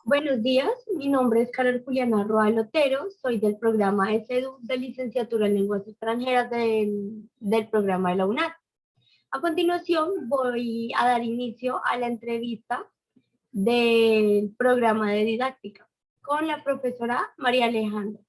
Buenos días, mi nombre es Carol Juliana Roa Lotero, soy del programa SEDU de Licenciatura en Lenguas Extranjeras del programa de la UNAD. A continuación voy a dar inicio a la entrevista del programa de didáctica con la profesora María Alejandra.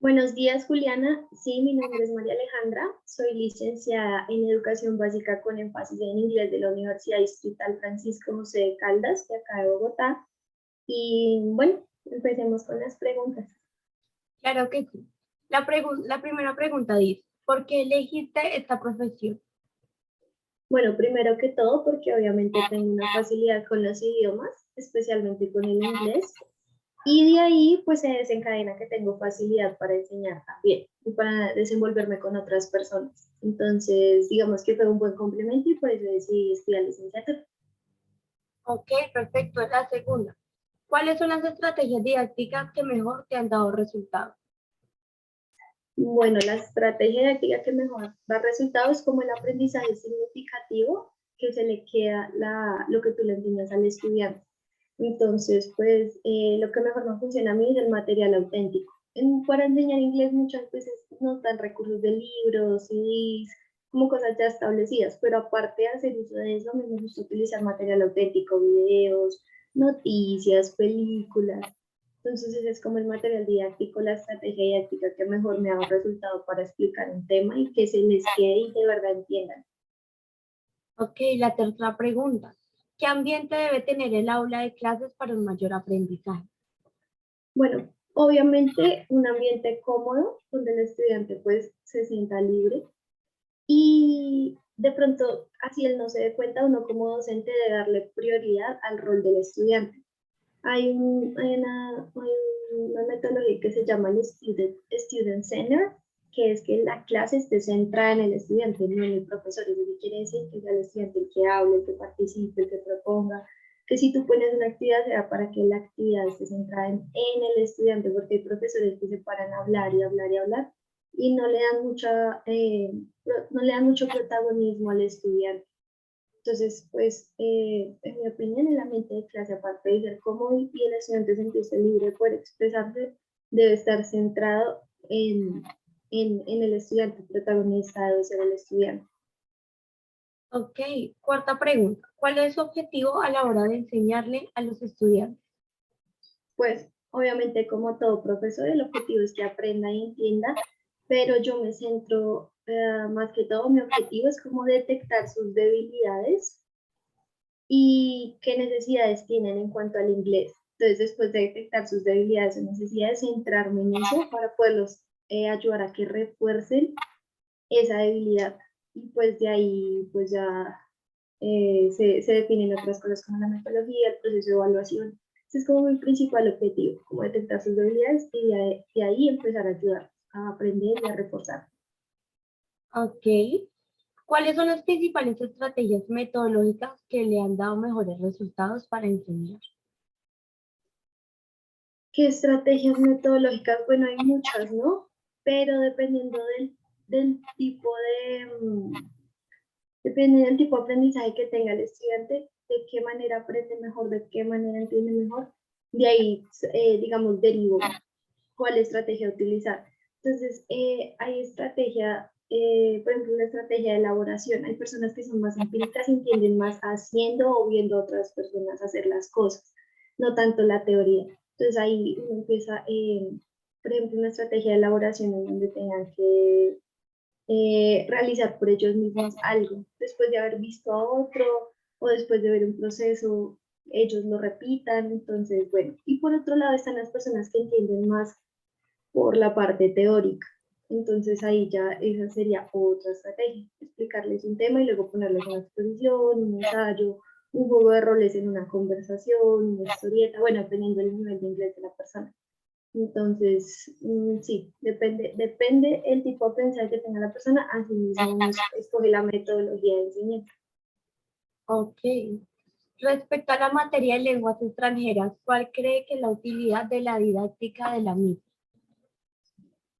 Buenos días, Juliana. Sí, mi nombre es María Alejandra. Soy licenciada en Educación Básica con énfasis en inglés de la Universidad Distrital Francisco José de Caldas, de acá de Bogotá. Y bueno, empecemos con las preguntas. Claro que sí. La primera pregunta dice, ¿por qué elegiste esta profesión? Bueno, primero que todo, porque obviamente tengo una facilidad con los idiomas, especialmente con el inglés. Y de ahí, pues se desencadena que tengo facilidad para enseñar también y para desenvolverme con otras personas. Entonces, digamos que fue un buen complemento y por eso decidí estudiar licenciatura. Ok, perfecto. La segunda, ¿cuáles son las estrategias didácticas que mejor te han dado resultados? Bueno, la estrategia didáctica que mejor da resultados es como el aprendizaje significativo, que se le queda lo que tú le enseñas al estudiante. Entonces, pues lo que mejor no funciona a mí es el material auténtico. Para enseñar inglés muchas veces nos dan recursos de libros, CDs, como cosas ya establecidas, pero aparte de hacer uso de eso, a mí me gusta utilizar material auténtico, videos, noticias, películas. Entonces ese es como el material didáctico, la estrategia didáctica que mejor me ha dado resultado para explicar un tema y que se les quede y de verdad entiendan. Ok, la tercera pregunta. ¿Qué ambiente debe tener el aula de clases para un mayor aprendizaje? Bueno, obviamente un ambiente cómodo donde el estudiante pues se sienta libre y de pronto así él no se dé cuenta, uno como docente de darle prioridad al rol del estudiante. Hay una metodología que se llama el Student Center, que es que la clase esté centrada en el estudiante, no en el profesor. Eso quiere decir que sea el estudiante el que hable, el que participe, el que proponga, que si tú pones una actividad sea para que la actividad esté centrada en el estudiante, porque hay profesores que se paran a hablar y hablar y hablar y no le dan mucho protagonismo al estudiante. Entonces, pues, en mi opinión, el ambiente de clase, aparte de ser cómodo y el estudiante sentirse libre de poder expresarse, debe estar centrado en el estudiante, el protagonista debe ser el estudiante. Ok, cuarta pregunta. ¿Cuál es su objetivo a la hora de enseñarle a los estudiantes? Pues, obviamente, como todo profesor, el objetivo es que aprenda y entienda, pero yo me centro, más que todo, mi objetivo es como detectar sus debilidades y qué necesidades tienen en cuanto al inglés. Entonces, después de detectar sus debilidades o necesidades, centrarme en eso para poderlos ayudar a que refuercen esa debilidad. Y pues de ahí, pues ya se definen otras cosas como la metodología, el proceso de evaluación. Ese es como mi principal objetivo, como detectar sus debilidades y de ahí empezar a ayudar a aprender y a reforzar. Ok. ¿Cuáles son las principales estrategias metodológicas que le han dado mejores resultados para enseñar? ¿Qué estrategias metodológicas? Bueno, hay muchas, ¿no? Pero dependiendo del tipo depende del tipo de aprendizaje que tenga el estudiante, de qué manera aprende mejor, de qué manera entiende mejor, de ahí, digamos, derivo cuál estrategia utilizar. Entonces, hay estrategia, por ejemplo, una estrategia de elaboración. Hay personas que son más empíricas y entienden más haciendo o viendo a otras personas hacer las cosas, no tanto la teoría. Entonces, ahí uno empieza, por ejemplo, una estrategia de elaboración en donde tengan que realizar por ellos mismos algo, después de haber visto a otro o después de ver un proceso, ellos lo repitan, entonces, bueno, y por otro lado están las personas que entienden más por la parte teórica, entonces ahí ya esa sería otra estrategia, explicarles un tema y luego ponerles una exposición, un ensayo, un juego de roles en una conversación, una historieta, bueno, dependiendo del nivel de inglés de la persona. Entonces, sí, depende el tipo de aprendizaje que tenga la persona, así mismo uno escoge la metodología de enseñanza. Ok. Respecto a la materia de lenguas extranjeras, ¿cuál cree que es la utilidad de la didáctica de la misma?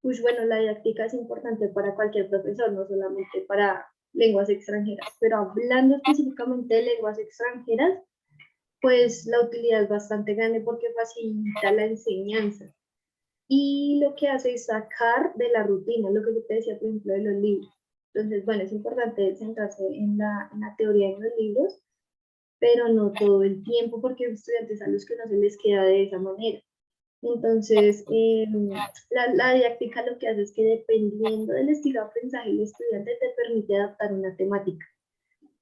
Pues bueno, la didáctica es importante para cualquier profesor, no solamente para lenguas extranjeras, pero hablando específicamente de lenguas extranjeras, pues la utilidad es bastante grande porque facilita la enseñanza. Y lo que hace es sacar de la rutina, lo que yo te decía, por ejemplo, de los libros. Entonces, bueno, es importante centrarse en la teoría de los libros, pero no todo el tiempo, porque hay estudiantes a los que no se les queda de esa manera. Entonces, la didáctica lo que hace es que dependiendo del estilo de aprendizaje del estudiante te permite adaptar una temática.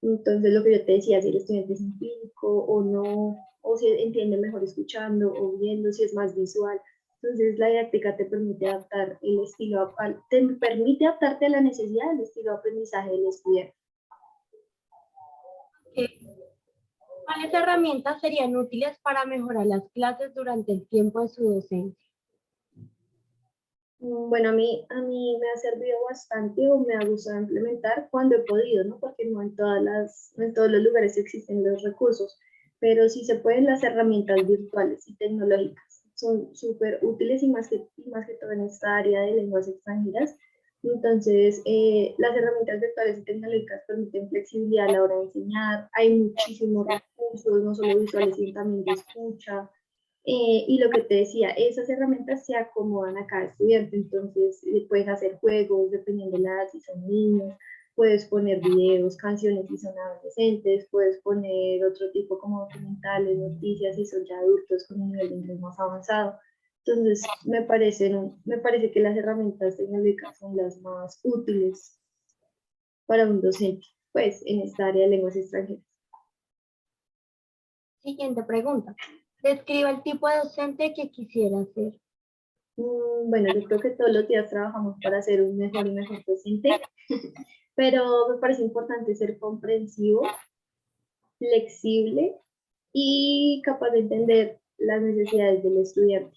Entonces, lo que yo te decía, si el estudiante es empírico o no, o si entiende mejor escuchando o viendo, si es más visual. Entonces, la didáctica te permite adaptar el estilo, te permite adaptarte a la necesidad del estilo de aprendizaje del estudiante. ¿Cuáles herramientas serían útiles para mejorar las clases durante el tiempo de su docencia? Bueno, a mí me ha servido bastante o me ha gustado implementar cuando he podido, ¿no? Porque no en no en todos los lugares existen los recursos, pero sí se pueden las herramientas virtuales y tecnológicas. Son súper útiles y más que todo en esta área de lenguas extranjeras. Entonces, las herramientas virtuales y tecnológicas permiten flexibilidad a la hora de enseñar. Hay muchísimos recursos, no solo visuales, sino también de escucha. Y lo que te decía, esas herramientas se acomodan a cada estudiante, entonces puedes hacer juegos dependiendo de la edad, si son niños, puedes poner videos, canciones si son adolescentes, puedes poner otro tipo como documentales, noticias si son ya adultos con un nivel de inglés más avanzado. Entonces, me parece que las herramientas tecnológicas son las más útiles para un docente, pues en esta área de lenguas extranjeras. Siguiente pregunta. Describa el tipo de docente que quisiera ser. Bueno, yo creo que todos los días trabajamos para ser un mejor y mejor docente, pero me parece importante ser comprensivo, flexible y capaz de entender las necesidades del estudiante.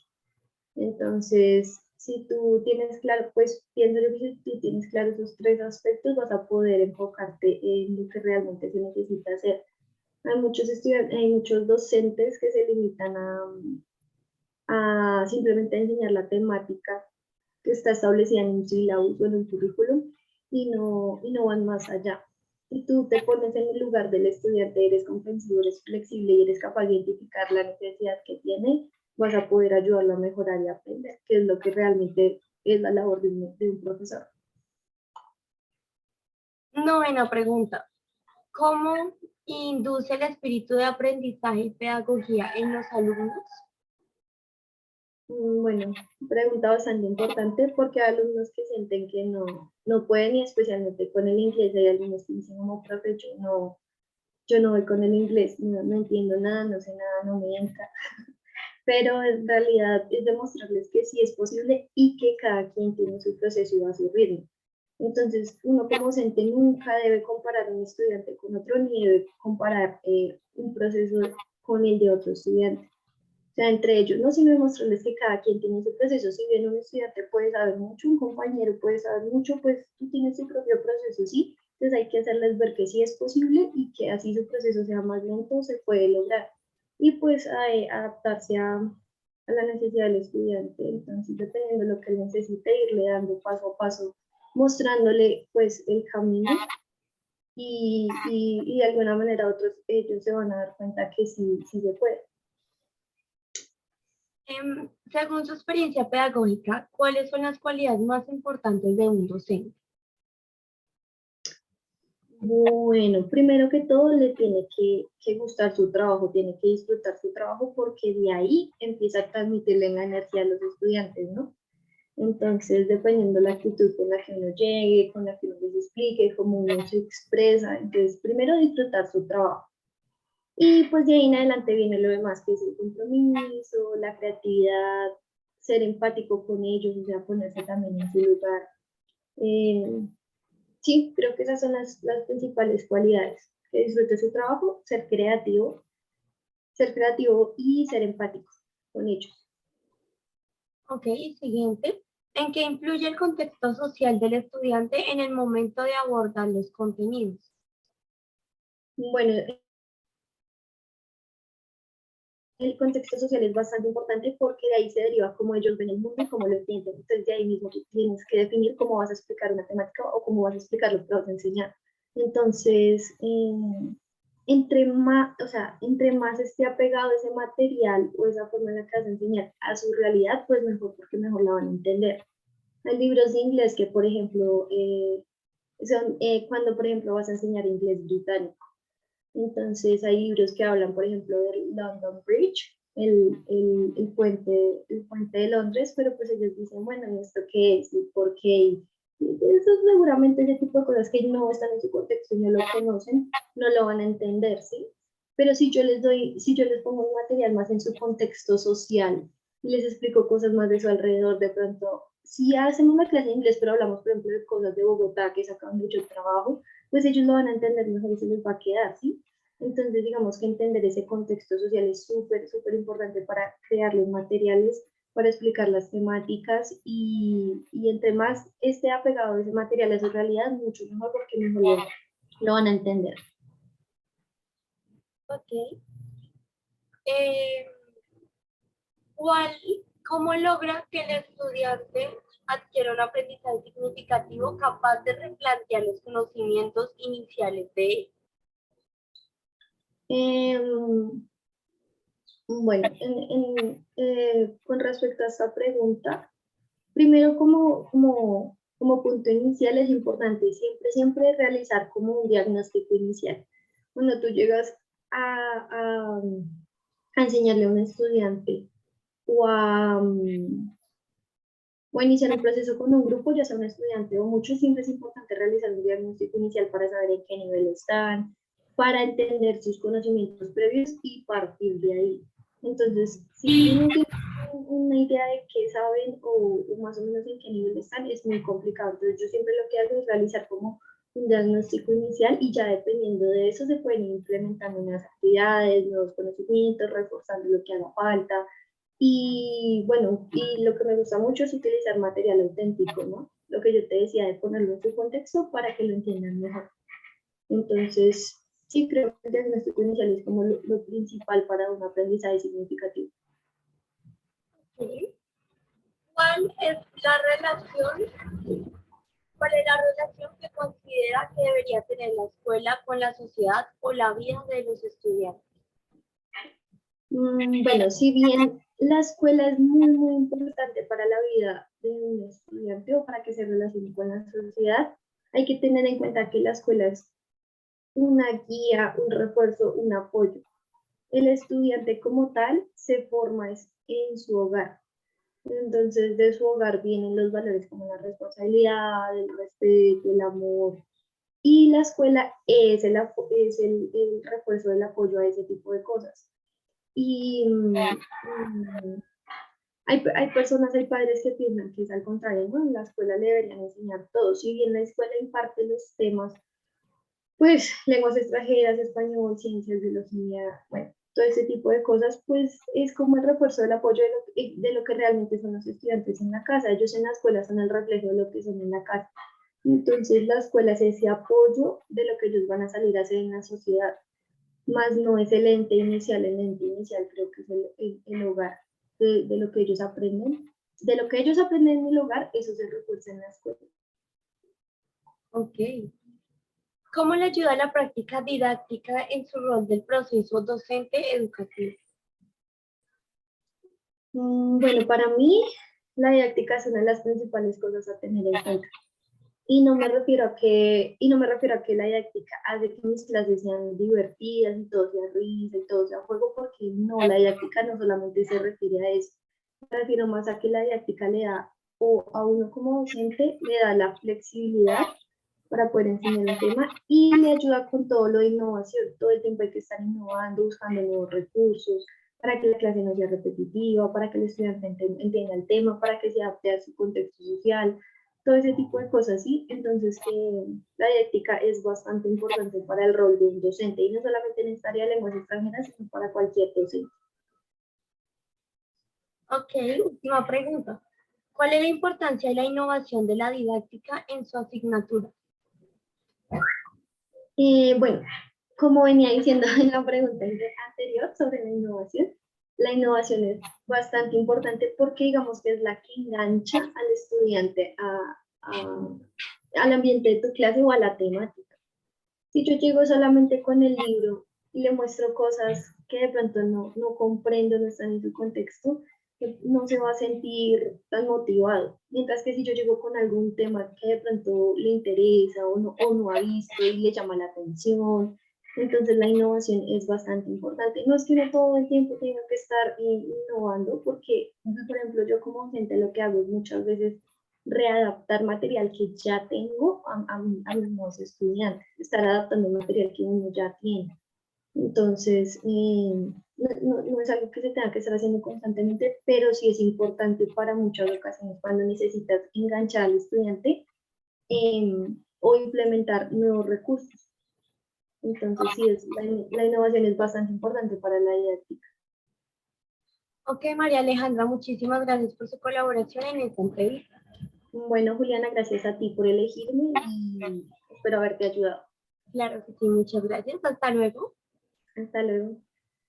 Entonces, si tú tienes claro, pues pienso yo que si tú tienes claro esos tres aspectos, vas a poder enfocarte en lo que realmente se necesita hacer. Hay muchos estudiantes, hay muchos docentes que se limitan a simplemente enseñar la temática que está establecida en un syllabus o en un currículum y no van más allá. Si tú te pones en el lugar del estudiante, eres comprensivo, eres flexible y eres capaz de identificar la necesidad que tiene, vas a poder ayudarlo a mejorar y aprender, que es lo que realmente es la labor de un profesor. Novena pregunta. ¿Cómo induce el espíritu de aprendizaje y pedagogía en los alumnos? Bueno, pregunta bastante importante porque hay alumnos que sienten que no pueden y especialmente con el inglés hay algunos que dicen como profe, yo no voy con el inglés, no entiendo nada, no sé nada, no me entra. Pero en realidad es demostrarles que sí es posible y que cada quien tiene su proceso y va a su ritmo. Entonces, uno como docente nunca debe comparar un estudiante con otro, ni debe comparar un proceso con el de otro estudiante. O sea, entre ellos, no, sino demostrarles que cada quien tiene su proceso. Si bien un estudiante puede saber mucho, un compañero puede saber mucho, pues tú tienes tu propio proceso, ¿sí? Entonces hay que hacerles ver que sí es posible y que así su proceso sea más lento, se puede lograr. Y pues adaptarse a la necesidad del estudiante. Entonces, dependiendo de lo que él necesite, irle dando paso a paso, mostrándole pues el camino y de alguna manera otros ellos se van a dar cuenta que sí, sí se puede. Según su experiencia pedagógica, ¿cuáles son las cualidades más importantes de un docente? Bueno, primero que todo le tiene que gustar su trabajo, tiene que disfrutar su trabajo porque de ahí empieza a transmitirle la energía a los estudiantes, ¿no? Entonces, dependiendo de la actitud con la que uno llegue, con la que uno les explique, cómo uno se expresa, entonces primero disfrutar su trabajo. Y pues de ahí en adelante viene lo demás, que es el compromiso, la creatividad, ser empático con ellos, o sea, ponerse también en su lugar. Eh, sí, creo que esas son las principales cualidades. Que disfrute su trabajo, ser creativo y ser empático con ellos. Ok, siguiente. ¿En qué influye el contexto social del estudiante en el momento de abordar los contenidos? Bueno, el contexto social es bastante importante porque de ahí se deriva cómo ellos ven el mundo y cómo lo entienden. Entonces, de ahí mismo tú tienes que definir cómo vas a explicar una temática o cómo vas a explicar lo que vas a enseñar. Entonces, entre más esté apegado ese material o esa forma en la que vas a enseñar a su realidad, pues mejor, porque mejor la van a entender. Hay libros de inglés que, por ejemplo, son cuando, por ejemplo, vas a enseñar inglés británico. Entonces hay libros que hablan, por ejemplo, del London Bridge, el puente de Londres, pero pues ellos dicen, bueno, ¿y esto qué es? ¿Y por qué? Y eso seguramente ese tipo de cosas que no están en su contexto y no lo conocen, no lo van a entender, ¿sí? Pero si yo les pongo un material más en su contexto social y les explico cosas más de su alrededor, de pronto, si hacen una clase de inglés, pero hablamos, por ejemplo, de cosas de Bogotá que sacan mucho trabajo, pues ellos lo van a entender mejor y se les va a quedar, ¿sí? Entonces, digamos que entender ese contexto social es súper, súper importante para crear los materiales, para explicar las temáticas y entre más esté apegado ese material a su realidad, mucho mejor porque mejor lo van a entender. Ok. Eh, ¿Cómo logra que el estudiante adquiera un aprendizaje significativo capaz de replantear los conocimientos iniciales de él? Bueno, con respecto a esta pregunta, primero como punto inicial es importante siempre realizar como un diagnóstico inicial. Cuando tú llegas a, a enseñarle a un estudiante o a iniciar un proceso con un grupo, ya sea un estudiante o muchos, siempre es importante realizar un diagnóstico inicial para saber en qué nivel están, para entender sus conocimientos previos y partir de ahí. Entonces, si tú no tienes una idea de qué saben o más o menos en qué nivel están, es muy complicado. Entonces, yo siempre lo que hago es realizar como un diagnóstico inicial y ya dependiendo de eso se pueden ir implementando nuevas actividades, nuevos conocimientos, reforzando lo que haga falta. Y bueno, y lo que me gusta mucho es utilizar material auténtico, ¿no? Lo que yo te decía de ponerlo en su contexto para que lo entiendan mejor. Entonces, sí creo que el diagnóstico inicial es como lo principal para un aprendizaje significativo. ¿Sí? ¿Cuál es la relación? ¿Cuál es la relación que considera que debería tener la escuela con la sociedad o la vida de los estudiantes? Bueno, si bien la escuela es muy, muy importante para la vida de un estudiante o para que se relacione con la sociedad, hay que tener en cuenta que la escuela es una guía, un refuerzo, un apoyo. El estudiante como tal se forma en su hogar. Entonces, de su hogar vienen los valores como la responsabilidad, el respeto, el amor. Y la escuela es el refuerzo del apoyo a ese tipo de cosas. Y hay personas, hay padres que piensan que es al contrario, ¿no? En la escuela le deberían enseñar todo. Si bien la escuela imparte los temas, pues lenguas extranjeras, español, ciencias, biología, bueno, todo ese tipo de cosas, pues es como el refuerzo del apoyo de lo que realmente son los estudiantes en la casa. Ellos en la escuela son el reflejo de lo que son en la casa. Entonces la escuela es ese apoyo de lo que ellos van a salir a hacer en la sociedad, más no es el ente inicial. El ente inicial creo que es el hogar de lo que ellos aprenden. De lo que ellos aprenden en el hogar, eso se refuerza en la escuela. Ok. ¿Cómo le ayuda la práctica didáctica en su rol del proceso docente educativo? Bueno, para mí la didáctica es una de las principales cosas a tener en cuenta. Y no me refiero a que la didáctica hace que mis clases sean divertidas y todo sea risa y todo sea juego, porque no, la didáctica no solamente se refiere a eso. Me refiero más a que la didáctica le da, o a uno como docente, le da la flexibilidad para poder enseñar un tema y le ayuda con todo lo de innovación. Todo el tiempo hay que estar innovando, buscando nuevos recursos, para que la clase no sea repetitiva, para que el estudiante entienda el tema, para que se adapte a su contexto social, todo ese tipo de cosas, ¿sí? Entonces, la didáctica es bastante importante para el rol de un docente, y no solamente en esta área de lenguas extranjeras, sino para cualquier docente. Ok, última pregunta. ¿Cuál es la importancia de la innovación de la didáctica en su asignatura? Bueno, como venía diciendo en la pregunta anterior sobre la innovación es bastante importante porque digamos que es la que engancha al estudiante al ambiente de tu clase o a la temática. Si yo llego solamente con el libro y le muestro cosas que de pronto no comprendo, no están en su contexto, que no se va a sentir tan motivado. Mientras que si yo llego con algún tema que de pronto le interesa o no ha visto y le llama la atención, entonces la innovación es bastante importante. No es que uno todo el tiempo tenga que estar innovando, porque, por ejemplo, yo como docente lo que hago es muchas veces readaptar material que ya tengo a mis nuevos estudiantes, estar adaptando material que uno ya tiene. Entonces, no es algo que se tenga que estar haciendo constantemente, pero sí es importante para muchas ocasiones cuando necesitas enganchar al estudiante o implementar nuevos recursos. Entonces, sí, la innovación es bastante importante para la didáctica. Ok, María Alejandra, muchísimas gracias por su colaboración en esta entrevista. Bueno, Juliana, gracias a ti por elegirme y espero haberte ayudado. Claro que sí, muchas gracias. Hasta luego. Hasta luego.